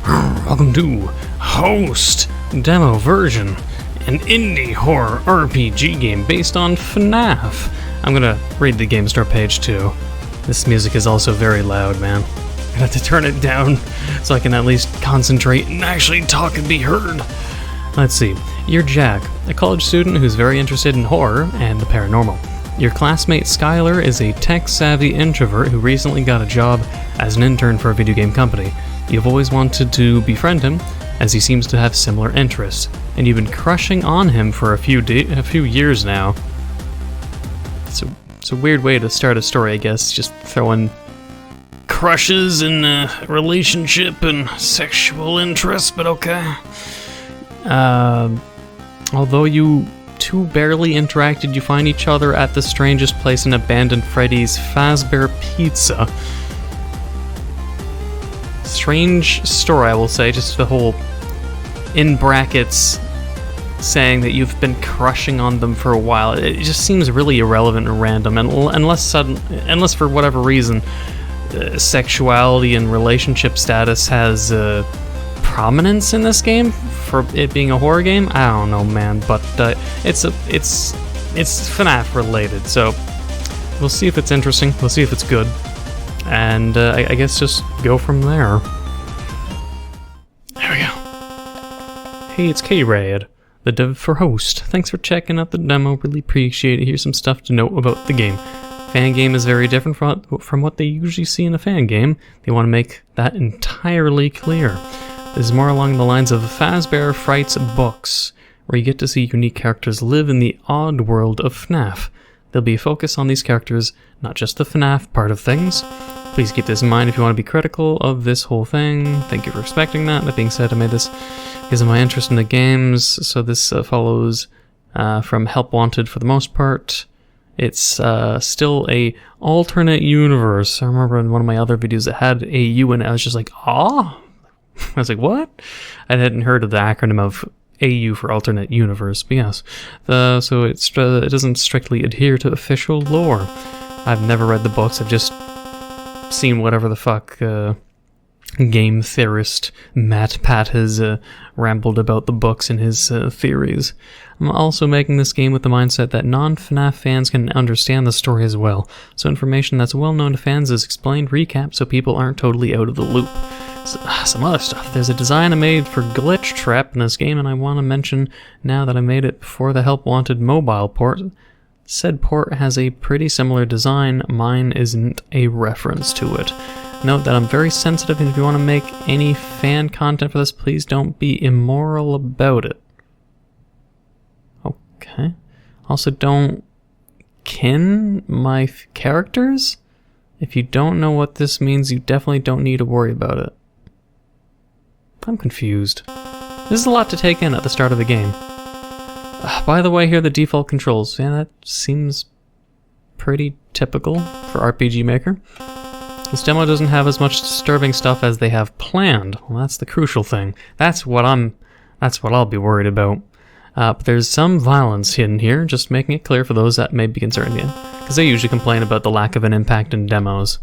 Welcome to Host Demo Version, an indie horror RPG game based on Fnaf. I'm gonna read the game store page too. This music is also very loud, man. I'm gonna have to turn it down so I can at least concentrate and actually talk and be heard. Let's see. You're Jack, a college student who's very interested in horror and the paranormal. Your classmate Skylar is a tech-savvy introvert who recently got a job as an intern for a video game company. You've always wanted to befriend him, as he seems to have similar interests, and you've been crushing on him for a few years now. It's a weird way to start a story, I guess, just throwing crushes and relationship and sexual interest, but okay. Although you two barely interacted, you find each other at the strangest place in abandoned Freddy's Fazbear Pizza. Strange story, I will say, just the whole, in brackets, saying that you've been crushing on them for a while. It just seems really irrelevant and random, and unless for whatever reason, sexuality and relationship status has prominence in this game for it being a horror game. I don't know, man, but it's FNAF related, so we'll see if it's interesting. We'll see if it's good. And I guess just go from there. There we go. Hey, it's K-Rad, the dev for Host. Thanks for checking out the demo. Really appreciate it. Here's some stuff to note about the game. Fan game is very different from what they usually see in a fan game. They want to make that entirely clear. This is more along the lines of Fazbear Fright's books, where you get to see unique characters live in the odd world of FNAF. There'll be a focus on these characters, not just the FNAF part of things. Please keep this in mind if you want to be critical of this whole thing. Thank you for respecting that. That being said, I made this because of my interest in the games, so this follows from Help Wanted for the most part. It's still a alternate universe. I remember in one of my other videos that had a U in it, I was just like, ah? I was like, what? I hadn't heard of the acronym of AU for alternate universe, but yes. So it doesn't strictly adhere to official lore. I've never read the books, I've just seen whatever the fuck game theorist Matt Pat has rambled about the books and his theories. I'm also making this game with the mindset that non-FNAF fans can understand the story as well, so information that's well known to fans is explained, recapped, so people aren't totally out of the loop. Some other stuff. There's a design I made for Glitch Trap in this game, and I want to mention now that I made it before the Help Wanted mobile port. Said port has a pretty similar design. Mine isn't a reference to it. Note that I'm very sensitive, and if you want to make any fan content for this, please don't be immoral about it. Okay. Also, don't kin my characters? If you don't know what this means, you definitely don't need to worry about it. I'm confused. This is a lot to take in at the start of the game. By the way, here are the default controls. Yeah, that seems pretty typical for RPG Maker. This demo doesn't have as much disturbing stuff as they have planned. Well, that's the crucial thing. That's what I'll be worried about. But there's some violence hidden here, just making it clear for those that may be concerned, yeah. Because they usually complain about the lack of an impact in demos.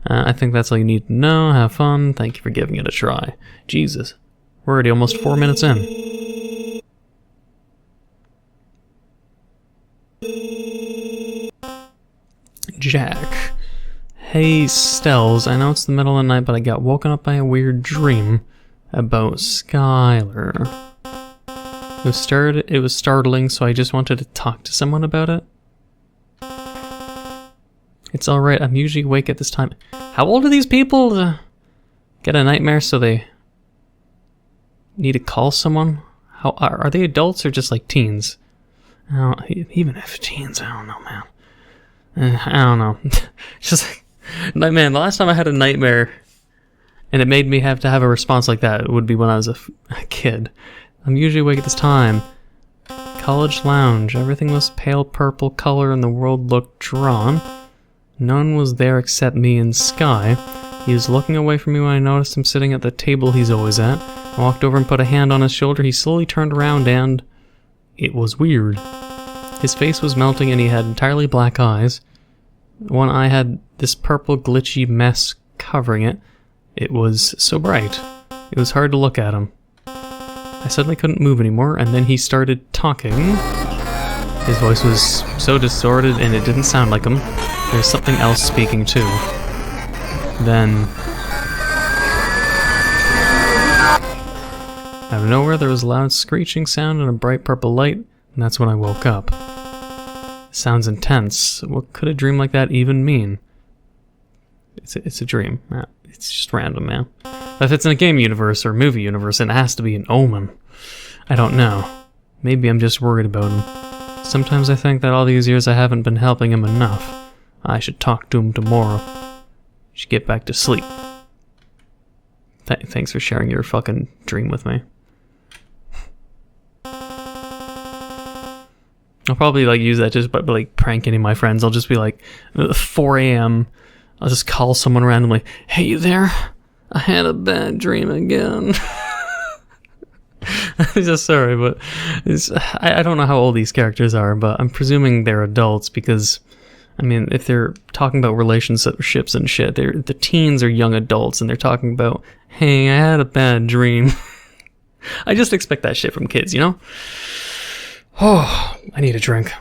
I think that's all you need to know. Have fun. Thank you for giving it a try. Jesus. We're already almost 4 minutes in. Jack. Hey, Stells. I know it's the middle of the night, but I got woken up by a weird dream about Skyler. It was startling, so I just wanted to talk to someone about it. It's alright, I'm usually awake at this time. How old are these people? Get a nightmare so they need to call someone? How are they adults or just like teens? Even if teens, I don't know, man. I don't know. Just like, man, the last time I had a nightmare and it made me have to have a response like that, it would be when I was a kid. I'm usually awake at this time. College lounge. Everything was pale purple color and the world looked drawn. No one was there except me and Sky. He was looking away from me when I noticed him sitting at the table he's always at. I walked over and put a hand on his shoulder. He slowly turned around and it was weird. His face was melting and he had entirely black eyes. One eye had this purple glitchy mess covering it. It was so bright. It was hard to look at him. I suddenly couldn't move anymore, and then he started talking. His voice was so distorted and it didn't sound like him. There's something else speaking too. Then, out of nowhere there was a loud screeching sound and a bright purple light, and that's when I woke up. Sounds intense. What could a dream like that even mean? It's a dream. It's just random, man. But if it's in a game universe or movie universe, it has to be an omen. I don't know. Maybe I'm just worried about him. Sometimes I think that all these years I haven't been helping him enough. I should talk to him tomorrow. Should get back to sleep. Thanks for sharing your fucking dream with me. I'll probably like use that just by like prank any of my friends. I'll just be like 4 a.m. I'll just call someone randomly. Hey, you there? I had a bad dream again. I'm just sorry, but I don't know how old these characters are, but I'm presuming they're adults because, I mean, if they're talking about relationships and shit, the teens are young adults and they're talking about, hey, I had a bad dream. I just expect that shit from kids, you know? Oh, I need a drink.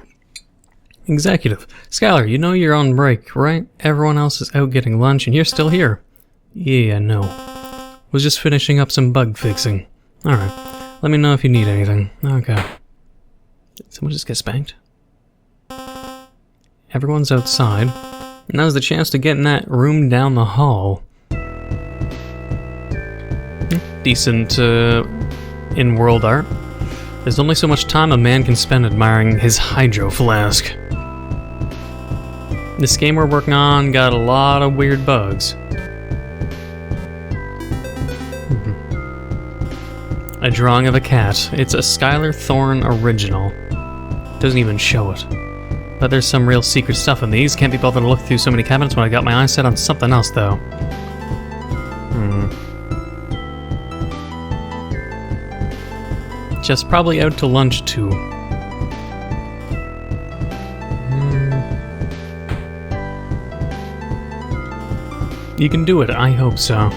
Executive. Skylar, you know you're on break, right? Everyone else is out getting lunch and you're still here. Yeah, no. Was just finishing up some bug fixing. Alright. Let me know if you need anything. Okay. Did someone just get spanked? Everyone's outside. Now's the chance to get in that room down the hall. Decent, in-world art. There's only so much time a man can spend admiring his hydro flask. This game we're working on got a lot of weird bugs. A drawing of a cat. It's a Skylar Thorne original. Doesn't even show it. But there's some real secret stuff in these. Can't be bothered to look through so many cabinets when I got my eyes set on something else, though. Just probably out to lunch, too. You can do it, I hope so.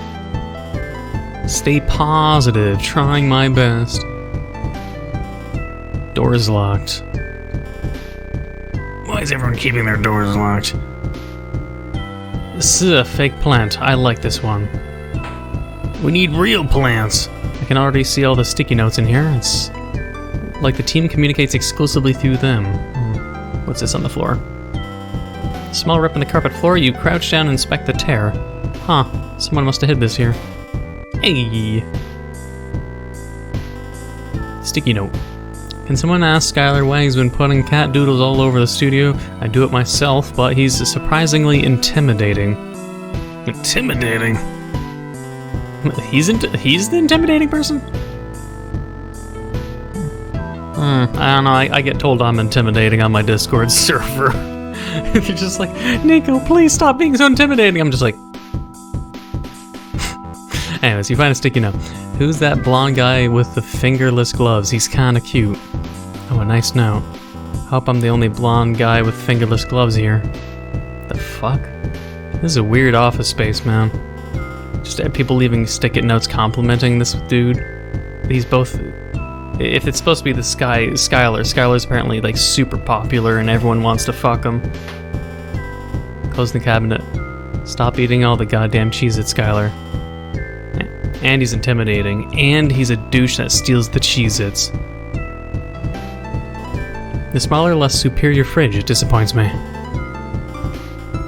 Stay positive, trying my best. Door's locked. Why is everyone keeping their doors locked? This is a fake plant. I like this one. We need real plants. I can already see all the sticky notes in here. It's like the team communicates exclusively through them. What's this on the floor? Small rip in the carpet floor. You crouch down and inspect the tear. Huh. Someone must have hid this here. Hey! Sticky note. Can someone ask Skylar why he's been putting cat doodles all over the studio? I do it myself, but he's surprisingly intimidating. Intimidating? He's the intimidating person? I don't know, I get told I'm intimidating on my Discord server. You're just like, Neco, please stop being so intimidating. I'm just like... Anyways, you find a sticky note. Who's that blonde guy with the fingerless gloves? He's kinda cute. Oh, a nice note. Hope I'm the only blonde guy with fingerless gloves here. The fuck? This is a weird office space, man. Just people leaving sticky notes complimenting this dude. He's both... If it's supposed to be the Skylar's apparently like super popular and everyone wants to fuck him. Close the cabinet. Stop eating all the goddamn Cheez-Its, Skylar. And he's intimidating. And he's a douche that steals the Cheez-Its. The smaller, less superior fridge, it disappoints me.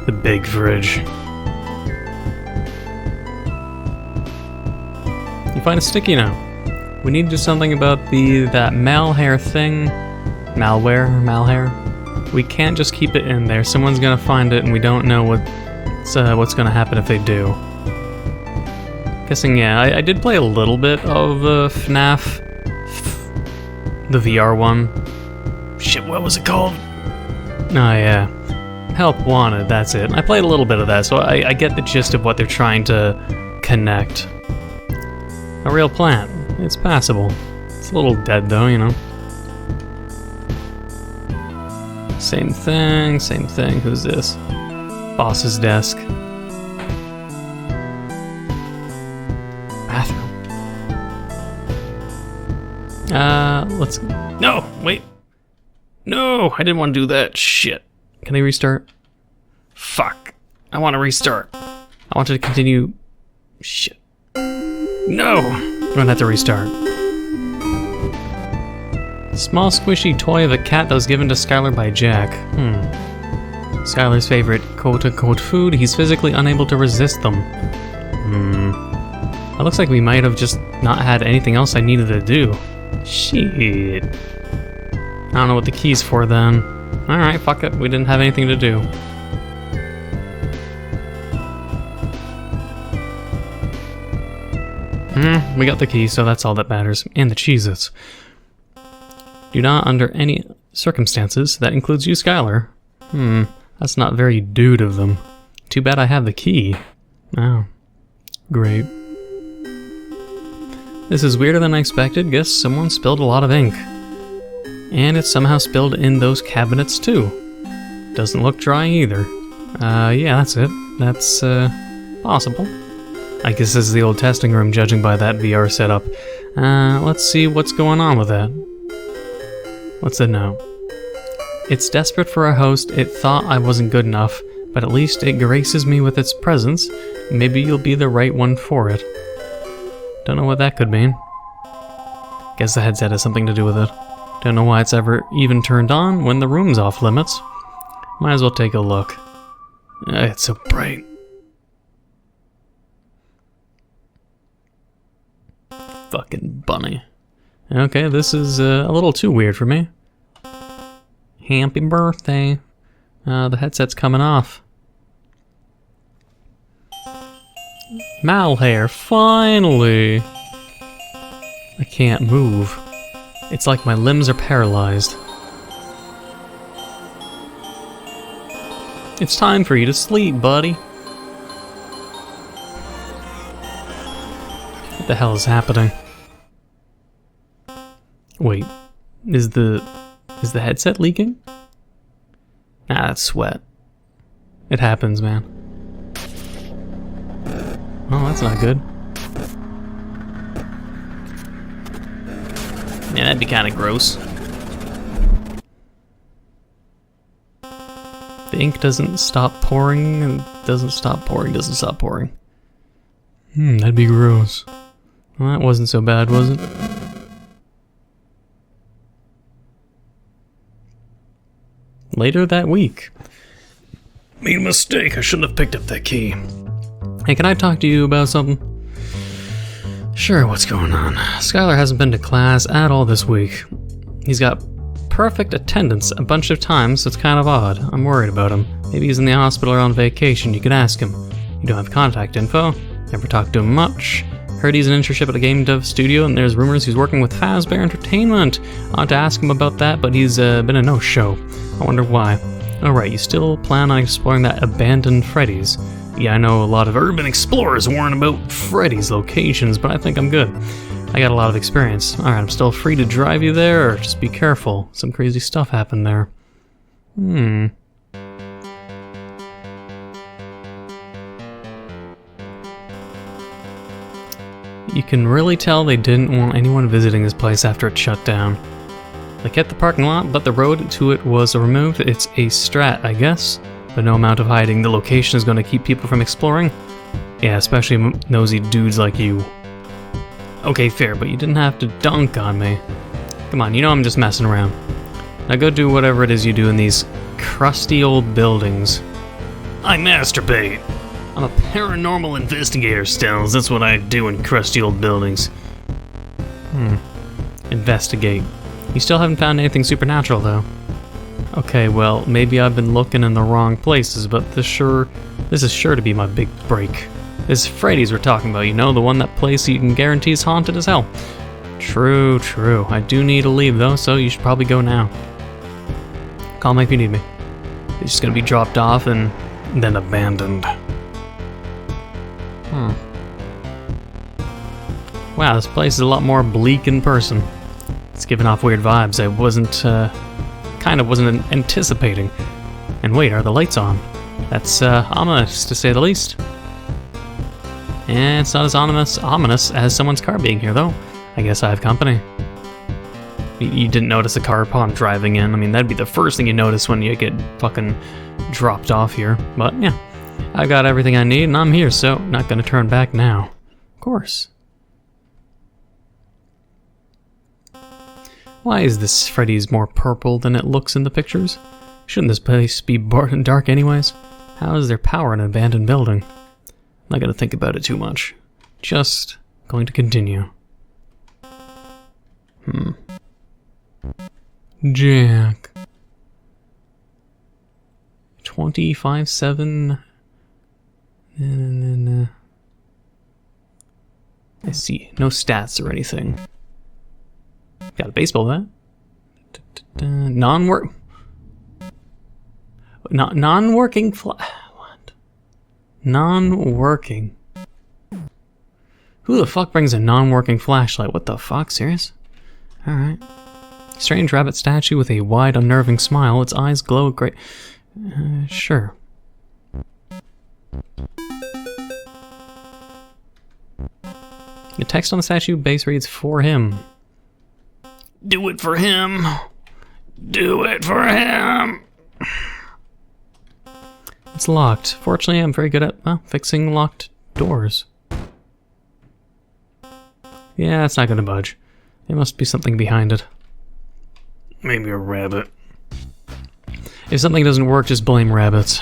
The big fridge. You find a sticky note. We need to do something about that malware thing. Malware. We can't just keep it in there. Someone's gonna find it, and we don't know what's gonna happen if they do. Guessing, yeah. I did play a little bit of Fnaf, the VR one. Shit, what was it called? Oh yeah, Help Wanted. That's it. I played a little bit of that, so I get the gist of what they're trying to connect. A real plant. It's passable. It's a little dead though, you know. Same thing, same thing. Who's this? Boss's desk. Bathroom. Let's... No! Wait! No! I didn't want to do that. Shit. Can I restart? Fuck. I want to restart. I wanted to continue... Shit. No! I'm gonna have to restart. Small squishy toy of a cat that was given to Skylar by Jack. Skylar's favorite quote-unquote food. He's physically unable to resist them. It looks like we might have just not had anything else I needed to do. Shit. I don't know what the key's for then. Alright, fuck it. We didn't have anything to do. We got the key, so that's all that matters. And the Cheez-Its. Do not, under any circumstances, that includes you, Skylar. That's not very dude of them. Too bad I have the key. Oh. Great. This is weirder than I expected. Guess someone spilled a lot of ink. And it somehow spilled in those cabinets too. Doesn't look dry either. Yeah, that's it. That's, possible. I guess this is the old testing room, judging by that VR setup. Let's see what's going on with that. What's it now? It's desperate for a host. It thought I wasn't good enough, but at least it graces me with its presence. Maybe you'll be the right one for it. Don't know what that could mean. Guess the headset has something to do with it. Don't know why it's ever even turned on when the room's off limits. Might as well take a look. It's so bright. Fucking bunny. Okay, this is a little too weird for me. Happy birthday. The headset's coming off. Malhair, finally! I can't move. It's like my limbs are paralyzed. It's time for you to sleep, buddy. What the hell is happening? Wait, is the headset leaking? Nah, that's sweat. It happens, man. Oh, that's not good. Yeah, that'd be kind of gross. The ink doesn't stop pouring, and doesn't stop pouring, doesn't stop pouring. That'd be gross. Well, that wasn't so bad, was it? Later that week. Made a mistake, I shouldn't have picked up that key. Hey, can I talk to you about something? Sure, what's going on? Skylar hasn't been to class at all this week. He's got perfect attendance a bunch of times, so it's kind of odd. I'm worried about him. Maybe he's in the hospital or on vacation, you could ask him. You don't have contact info, never talked to him much. Heard he's an internship at a game dev studio, and there's rumors he's working with Fazbear Entertainment. I ought to ask him about that, but he's been a no-show. I wonder why. Alright, you still plan on exploring that abandoned Freddy's? Yeah, I know a lot of urban explorers warn about Freddy's locations, but I think I'm good. I got a lot of experience. Alright, I'm still free to drive you there, or just be careful. Some crazy stuff happened there. You can really tell they didn't want anyone visiting this place after it shut down. They kept the parking lot, but the road to it was removed. It's a strat, I guess. But no amount of hiding the location is going to keep people from exploring. Yeah, especially nosy dudes like you. Okay, fair, but you didn't have to dunk on me. Come on, you know I'm just messing around. Now go do whatever it is you do in these crusty old buildings. I masturbate. I'm a paranormal investigator, Stills. That's what I do in crusty old buildings. Investigate. You still haven't found anything supernatural, though. Okay, well, maybe I've been looking in the wrong places, but this is sure to be my big break. This Freddy's we're talking about, you know, the one that place you can guarantee is haunted as hell. True, true. I do need to leave, though, so you should probably go now. Call me if you need me. It's just gonna be dropped off and then abandoned. Wow, this place is a lot more bleak in person. It's giving off weird vibes I wasn't anticipating. And wait, are the lights on? That's ominous, to say the least. And it's not as ominous as someone's car being here, though. I guess I have company. You didn't notice a car upon driving in. I mean, that'd be the first thing you notice when you get fucking dropped off here. But yeah, I got everything I need and I'm here, so not gonna turn back now. Of course. Why is this Freddy's more purple than it looks in the pictures? Shouldn't this place be dark anyways? How is there power in an abandoned building? I'm not gonna think about it too much. Just going to continue. Jack. 25-7. I see. No stats or anything. Got a baseball bat. Non-working what? Non-working. Who the fuck brings a non-working flashlight? What the fuck? Serious? Alright. Strange rabbit statue with a wide, unnerving smile. Its eyes glow great. Sure. The text on the statue base reads, "For him." Do it for him. Do it for him. It's locked. Fortunately, I'm very good at, well, fixing locked doors. Yeah, it's not gonna budge. There must be something behind it. Maybe a rabbit. If something doesn't work, just blame rabbits.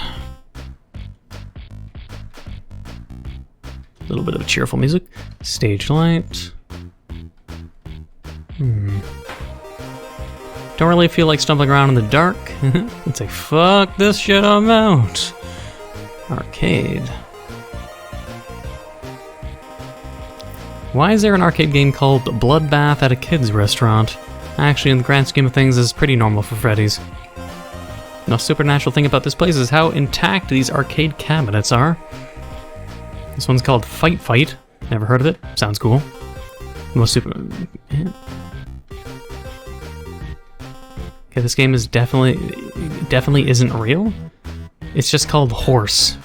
A little bit of cheerful music. Stage light. Don't really feel like stumbling around in the dark. It's like, fuck this shit, I'm out. Arcade. Why is there an arcade game called Bloodbath at a Kids Restaurant? Actually, in the grand scheme of things, this is pretty normal for Freddy's. The supernatural thing about this place is how intact these arcade cabinets are. This one's called Fight Fight. Never heard of it. Sounds cool. Most super... Yeah. Okay, this game is definitely isn't real. It's just called Horse.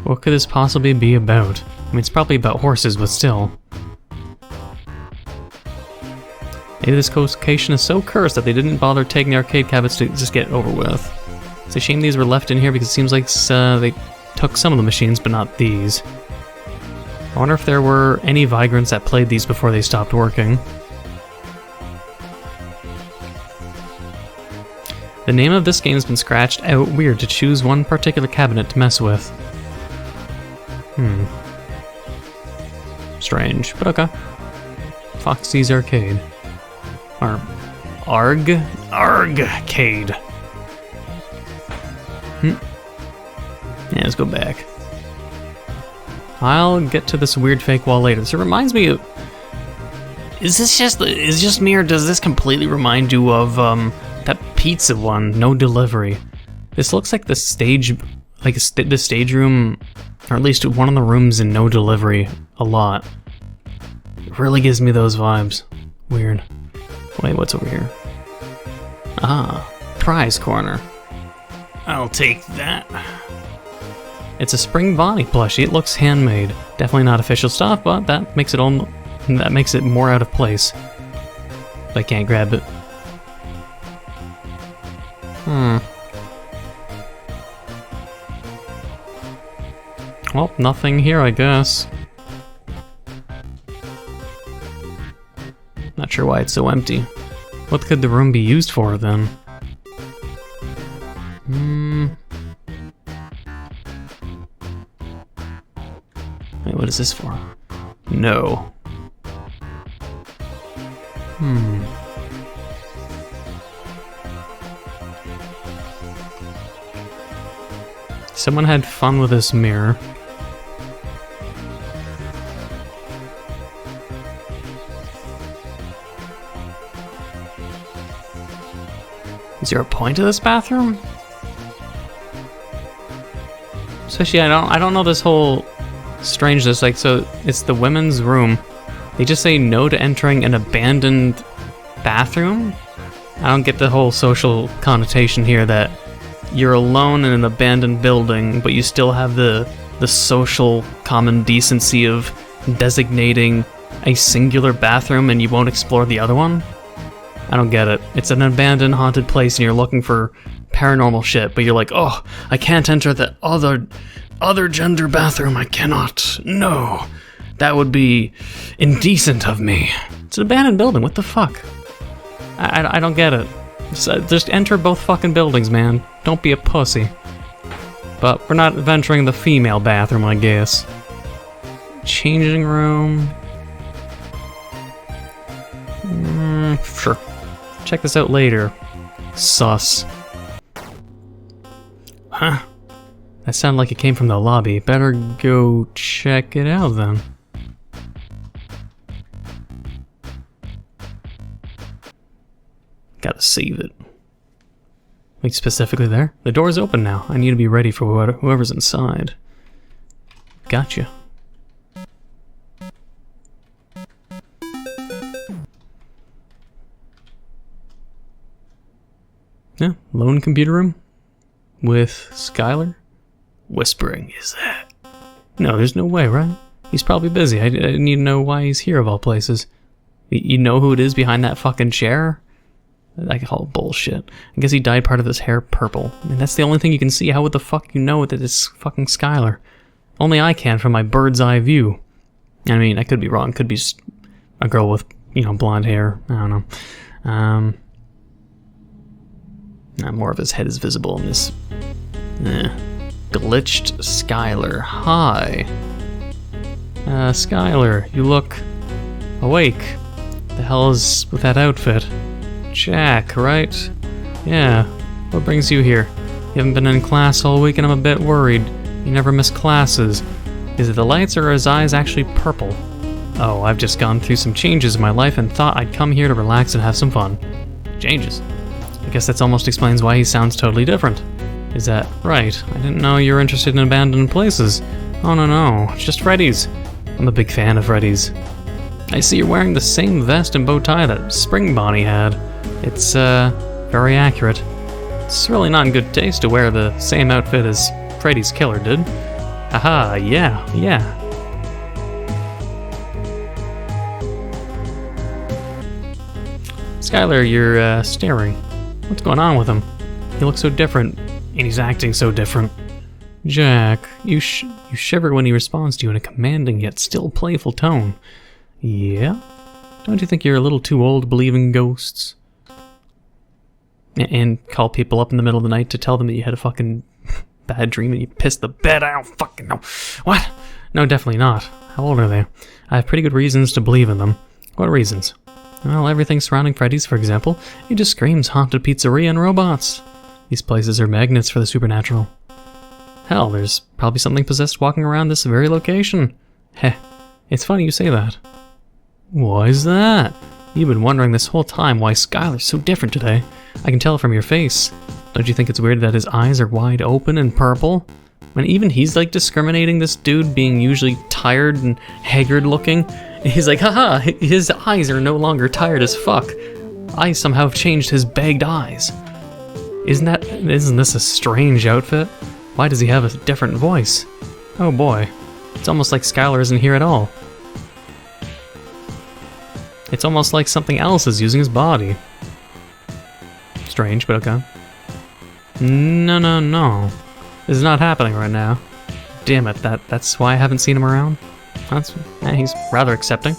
What could this possibly be about? I mean, it's probably about horses, but still. Maybe this location is so cursed that they didn't bother taking the arcade cabinets to just get it over with. It's a shame these were left in here because it seems like they took some of the machines, but not these. I wonder if there were any vagrants that played these before they stopped working. The name of this game has been scratched out. Weird to choose one particular cabinet to mess with. Strange, but okay. Foxy's Arcade. Or Argcade. Yeah, let's go back. I'll get to this weird fake wall later. So it reminds me of... Is just me, or does this completely remind you of that pizza one, No Delivery? This looks like the stage, like the stage room, or at least one of the rooms in No Delivery a lot. It really gives me those vibes. Weird. Wait, what's over here? Ah, prize corner. I'll take that. It's a spring Bonnie plushie. It looks handmade. Definitely not official stuff, but that makes it more out of place. I can't grab it. Well, nothing here, I guess. Not sure why it's so empty. What could the room be used for, then? Wait, what is this for? No. Someone had fun with this mirror. Is there a point to this bathroom? Especially, I don't know this whole strangeness. Like, so it's the women's room. They just say no to entering an abandoned bathroom? I don't get the whole social connotation here that you're alone in an abandoned building, but you still have the social common decency of designating a singular bathroom and you won't explore the other one? I don't get it. It's an abandoned haunted place and you're looking for paranormal shit, but you're like, oh, I can't enter the other gender bathroom. I cannot. No. That would be indecent of me. It's an abandoned building. What the fuck? I don't get it. Just enter both fucking buildings, man. Don't be a pussy. But we're not venturing the female bathroom, I guess. Changing room. Sure. Check this out later. Sus. Huh. That sounded like it came from the lobby. Better go check it out then. Gotta save it. Wait, specifically there? The door's open now. I need to be ready for whoever's inside. Gotcha. Yeah, lone computer room with Skylar. Whispering, is that? No, there's no way, right? He's probably busy. I need to know why he's here of all places. You know who it is behind that fucking chair? I call it bullshit. I guess he dyed part of his hair purple. I mean, that's the only thing you can see. How would the fuck you know that it's fucking Skylar? Only I can from my bird's eye view. I mean, I could be wrong. Could be just a girl with, you know, blonde hair. I don't know. More of his head is visible in this. Glitched Skylar. Hi. Skylar, you look awake. The hell is with that outfit? Jack, right? Yeah. What brings you here? You haven't been in class all week and I'm a bit worried. You never miss classes. Is it the lights or are his eyes actually purple? Oh, I've just gone through some changes in my life and thought I'd come here to relax and have some fun. Changes? I guess that almost explains why he sounds totally different. Is that right? I didn't know you were interested in abandoned places. Oh no, it's just Freddy's. I'm a big fan of Freddy's. I see you're wearing the same vest and bow tie that Spring Bonnie had. It's, very accurate. It's really not in good taste to wear the same outfit as Freddy's killer did. Haha, yeah. Skylar, you're, staring. What's going on with him? He looks so different, and he's acting so different. Jack, you shiver when he responds to you in a commanding yet still playful tone. Yeah? Don't you think you're a little too old to believe in ghosts? And call people up in the middle of the night to tell them that you had a fucking bad dream and you pissed the bed? I don't fucking know. What? No, definitely not. How old are they? I have pretty good reasons to believe in them. What reasons? Well, everything surrounding Freddy's, for example. It just screams haunted pizzeria and robots. These places are magnets for the supernatural. Hell, there's probably something possessed walking around this very location. Heh, it's funny you say that. Why is that? You've been wondering this whole time why Skylar's so different today. I can tell from your face. Don't you think it's weird that his eyes are wide open and purple? When even he's like discriminating this dude being usually tired and haggard looking. He's like, haha, his eyes are no longer tired as fuck. I somehow have changed his bagged eyes. Isn't this a strange outfit? Why does he have a different voice? Oh boy, it's almost like Skylar isn't here at all. It's almost like something else is using his body. Strange, but okay. No. This is not happening right now. Damn it, that's why I haven't seen him around. He's rather accepting.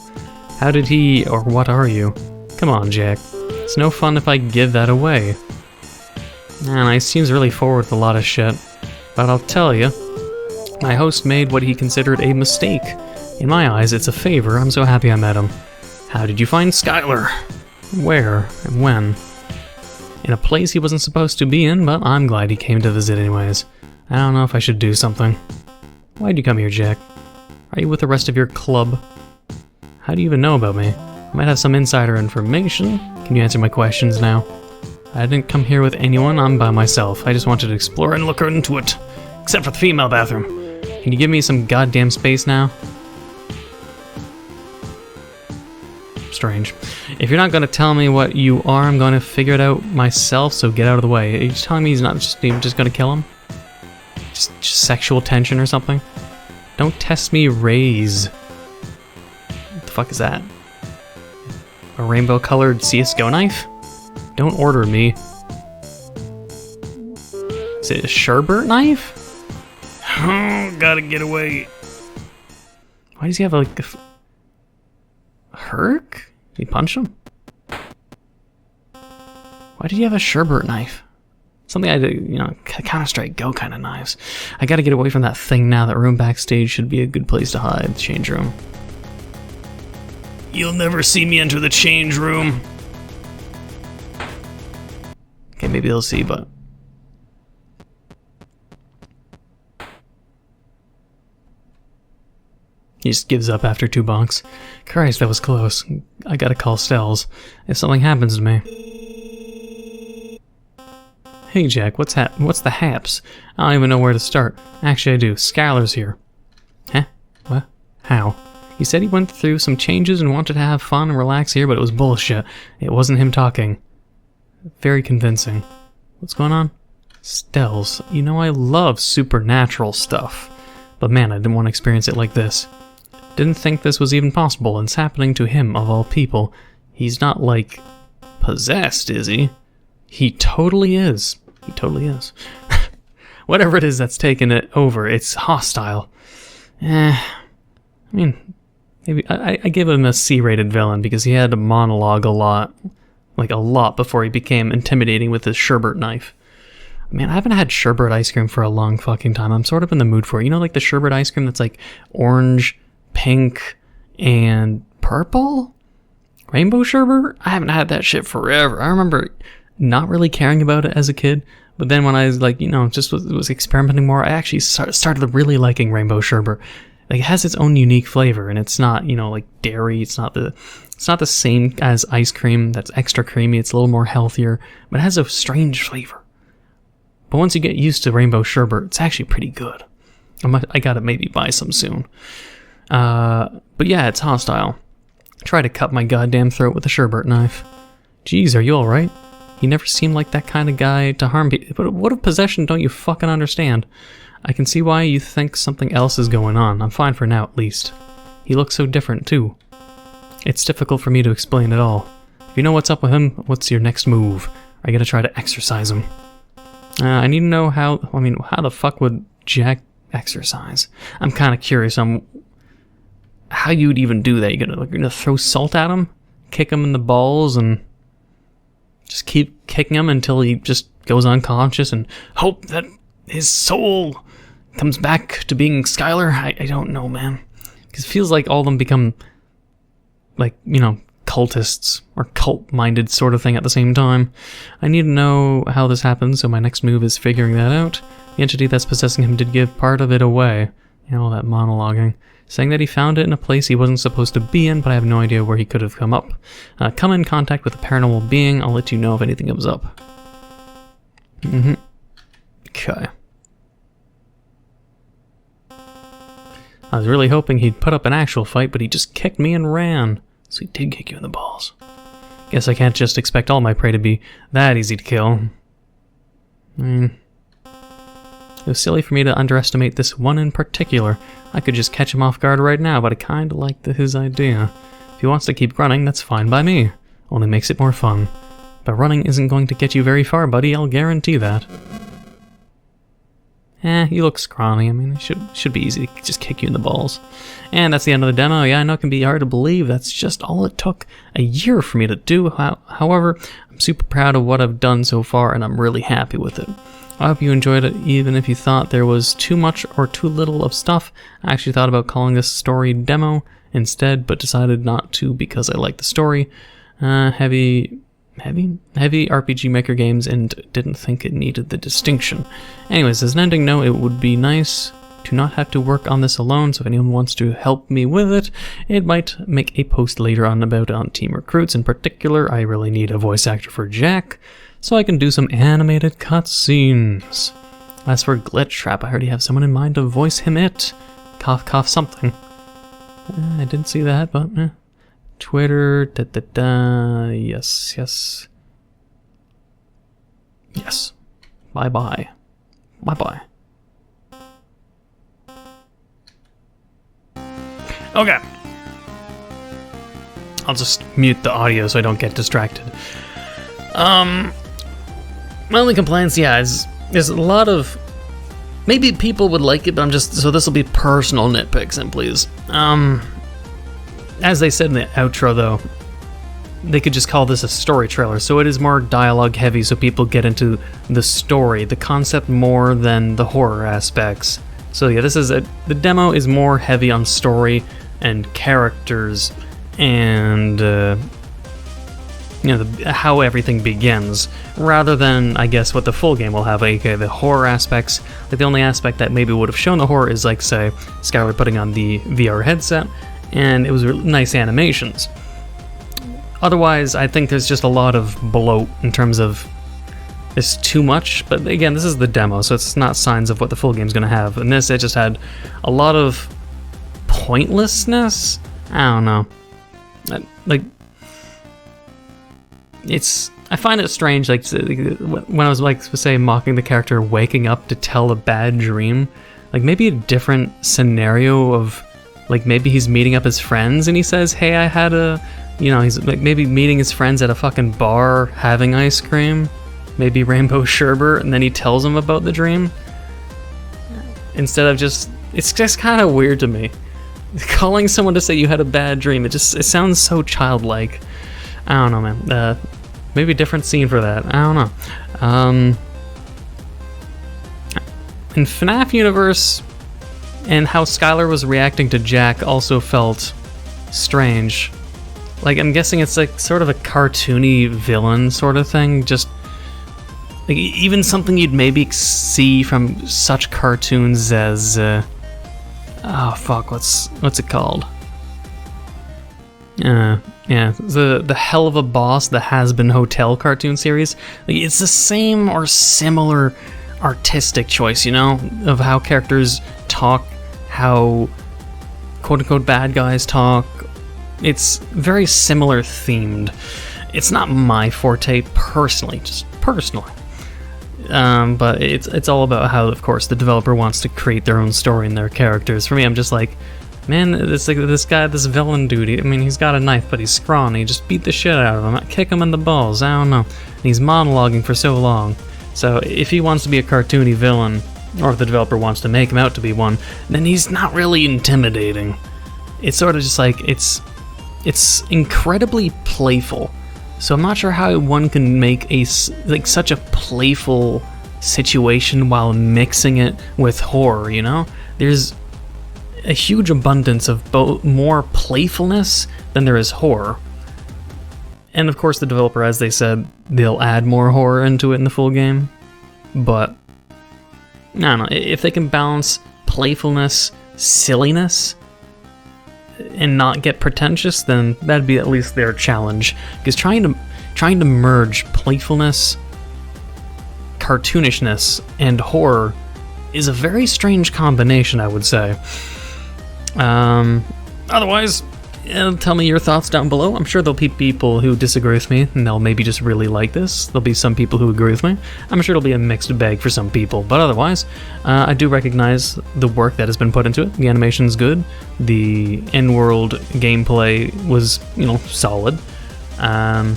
How did he, or what are you? Come on, Jack. It's no fun if I give that away. And he seems really forward with a lot of shit. But I'll tell you, my host made what he considered a mistake. In my eyes, it's a favor. I'm so happy I met him. How did you find Skylar? Where and when? In a place he wasn't supposed to be in, but I'm glad he came to visit anyways. I don't know if I should do something. Why'd you come here, Jack? Are you with the rest of your club? How do you even know about me? I might have some insider information. Can you answer my questions now? I didn't come here with anyone, I'm by myself. I just wanted to explore and look into it. Except for the female bathroom. Can you give me some goddamn space now? Strange. If you're not gonna tell me what you are, I'm gonna figure it out myself, so get out of the way. Are you telling me he's not just gonna kill him? Just sexual tension or something? Don't test me, Raise. What the fuck is that? A rainbow-colored CSGO knife? Don't order me. Is it a sherbet knife? Oh, gotta get away. Why does he have like a Herc? Did he punch him? Why did he have a sherbet knife? Something I did, you know, Counter-Strike Go kind of knives. I gotta get away from that thing now. That room backstage should be a good place to hide. The change room. You'll never see me enter the change room. Okay, maybe they'll see, but... He just gives up after 2 bonks. Christ, that was close. I gotta call Stells if something happens to me. Hey Jack, what's the haps? I don't even know where to start. Actually I do. Skylar's here. Huh? What? How? He said he went through some changes and wanted to have fun and relax here, but it was bullshit. It wasn't him talking. Very convincing. What's going on? Stells, you know I love supernatural stuff. But man, I didn't want to experience it like this. Didn't think this was even possible, and it's happening to him of all people. He's not, like, possessed, is he? He totally is. He totally is. Whatever it is that's taken it over, it's hostile. I mean, maybe I give him a C-rated villain because he had to monologue a lot. Like, a lot before he became intimidating with his sherbet knife. Man, I haven't had sherbet ice cream for a long fucking time. I'm sort of in the mood for it. You know, like the sherbet ice cream that's like orange, pink, and purple? Rainbow sherbet? I haven't had that shit forever. I remember not really caring about it as a kid, but then when I was like, you know, just was experimenting more, I actually started really liking rainbow sherbet. Like, it has its own unique flavor, and it's not, you know, like dairy. It's not the same as ice cream that's extra creamy. It's a little more healthier, but it has a strange flavor. But once you get used to rainbow sherbet, it's actually pretty good. I gotta maybe buy some soon. But yeah, it's hostile. Try to cut my goddamn throat with a sherbet knife. Jeez, are you alright? He never seemed like that kind of guy to harm people. But what of possession don't you fucking understand? I can see why you think something else is going on. I'm fine for now, at least. He looks so different, too. It's difficult for me to explain at all. If you know what's up with him, what's your next move? Are you gonna try to exorcise him? I need to know how the fuck would Jack exercise? I'm kind of curious on how you would even do that. You're gonna throw salt at him? Kick him in the balls and just keep kicking him until he just goes unconscious and hope that his soul comes back to being Skylar? I don't know, man. Because it feels like all of them become, like, you know, cultists or cult-minded sort of thing at the same time. I need to know how this happens, so my next move is figuring that out. The entity that's possessing him did give part of it away. You know, all that monologuing. Saying that he found it in a place he wasn't supposed to be in, but I have no idea where he could have come up. Come in contact with a paranormal being. I'll let you know if anything comes up. Okay. I was really hoping he'd put up an actual fight, but he just kicked me and ran. So he did kick you in the balls. Guess I can't just expect all my prey to be that easy to kill. I mean, it was silly for me to underestimate this one in particular. I could just catch him off guard right now, but I kinda liked his idea. If he wants to keep running, that's fine by me. Only makes it more fun. But running isn't going to get you very far, buddy, I'll guarantee that. You look scrawny. I mean, it should be easy to just kick you in the balls. And that's the end of the demo. Yeah, I know it can be hard to believe. That's just all it took a year for me to do. However, I'm super proud of what I've done so far, and I'm really happy with it. I hope you enjoyed it, even if you thought there was too much or too little of stuff. I actually thought about calling this story demo instead, but decided not to because I like the story. Heavy RPG Maker games and didn't think it needed the distinction. Anyways, as an ending note, it would be nice to not have to work on this alone, so if anyone wants to help me with it, it might make a post later on about on Team Recruits. In particular, I really need a voice actor for Jack, so I can do some animated cutscenes. As for Glitch Trap, I heard you have someone in mind to voice him it. Cough, cough, something. I didn't see that, but Twitter, yes. Yes. Bye-bye. Bye-bye. Okay. I'll just mute the audio so I don't get distracted. My only complaints, yeah, is there's a lot of... Maybe people would like it, but I'm just... So this will be personal nitpicks, and please. As they said in the outro, though, they could just call this a story trailer, so it is more dialogue heavy, so people get into the story, the concept more than the horror aspects. So yeah, the demo is more heavy on story and characters and how everything begins, rather than, I guess, what the full game will have, aka the horror aspects. Like, the only aspect that maybe would have shown the horror is, like, say, Skylar putting on the VR headset, and it was nice animations. Otherwise, I think there's just a lot of bloat in terms of it's too much, but again, this is the demo, so it's not signs of what the full game's gonna have. And this, it just had a lot of pointlessness. I don't know. Like, I find it strange, like, when I was, like, say, mocking the character waking up to tell a bad dream, like, maybe a different scenario of, like, maybe he's meeting up his friends and he says, hey, I had a, he's, like, maybe meeting his friends at a fucking bar, having ice cream, maybe rainbow sherbet, and then he tells them about the dream, instead of just, it's just kind of weird to me. Calling someone to say you had a bad dream, it sounds so childlike. I don't know, man. Maybe a different scene for that. I don't know. In Fnaf universe, and how Skylar was reacting to Jack also felt strange. Like, I'm guessing it's like sort of a cartoony villain sort of thing. Just like even something you'd maybe see from such cartoons as oh fuck, what's it called? Yeah, the Hell of a Boss, the Has-Been Hotel cartoon series. Like, it's the same or similar artistic choice, of how characters talk, how quote-unquote bad guys talk. It's very similar themed. It's not my forte personally, just personally. But it's all about how, of course, the developer wants to create their own story and their characters. For me, I'm just like, man, it's like this villain dude. I mean, he's got a knife, but he's scrawny. Just beat the shit out of him. Kick him in the balls. I don't know. And he's monologuing for so long. So if he wants to be a cartoony villain, or if the developer wants to make him out to be one, then he's not really intimidating. It's sort of just like, it's incredibly playful. So I'm not sure how one can make such a playful situation while mixing it with horror, There's a huge abundance of more playfulness than there is horror. And of course the developer, as they said, they'll add more horror into it in the full game. But, I don't know, if they can balance playfulness, silliness, and not get pretentious, then that'd be at least their challenge. Because trying to merge playfulness, cartoonishness, and horror is a very strange combination, I would say. Otherwise, tell me your thoughts down below. I'm sure there'll be people who disagree with me, and they'll maybe just really like this. There'll be some people who agree with me. I'm sure it'll be a mixed bag for some people, but otherwise, I do recognize the work that has been put into it. The animation's good. The in-world gameplay was, solid. Not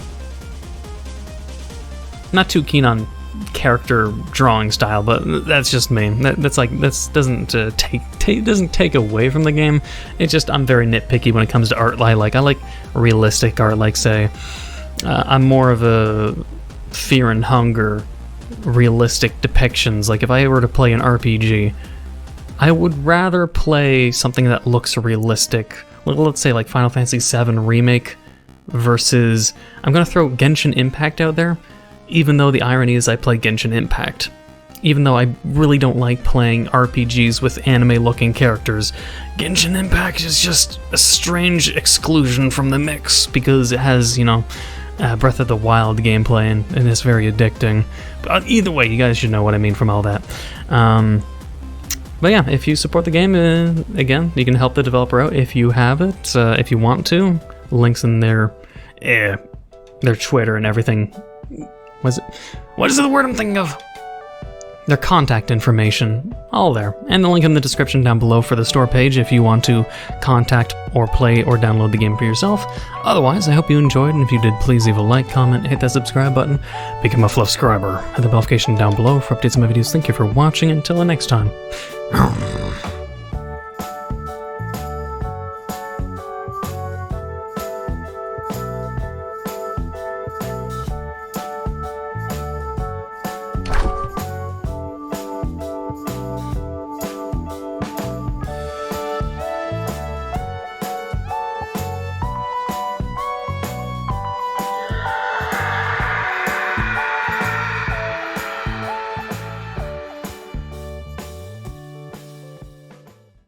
too keen on character drawing style, but that's just me. That doesn't take away from the game. It's just I'm very nitpicky when it comes to art. I like realistic art. Like, say, I'm more of a Fear and Hunger realistic depictions. Like, if I were to play an RPG, I would rather play something that looks realistic. Let's say like Final Fantasy VII Remake versus, I'm gonna throw Genshin Impact out there. Even though the irony is I play Genshin Impact. Even though I really don't like playing RPGs with anime-looking characters, Genshin Impact is just a strange exclusion from the mix because it has, Breath of the Wild gameplay and it's very addicting. But either way, you guys should know what I mean from all that. But yeah, if you support the game, again, you can help the developer out if you have it, if you want to. Links in their Twitter and everything. What is the word I'm thinking of? their contact information, all there. And the link in the description down below for the store page if you want to contact or play or download the game for yourself. Otherwise, I hope you enjoyed, and if you did, please leave a like, comment, hit that subscribe button, become a Fluffscriber. Hit the notification down below for updates on my videos. Thank you for watching. Until the next time.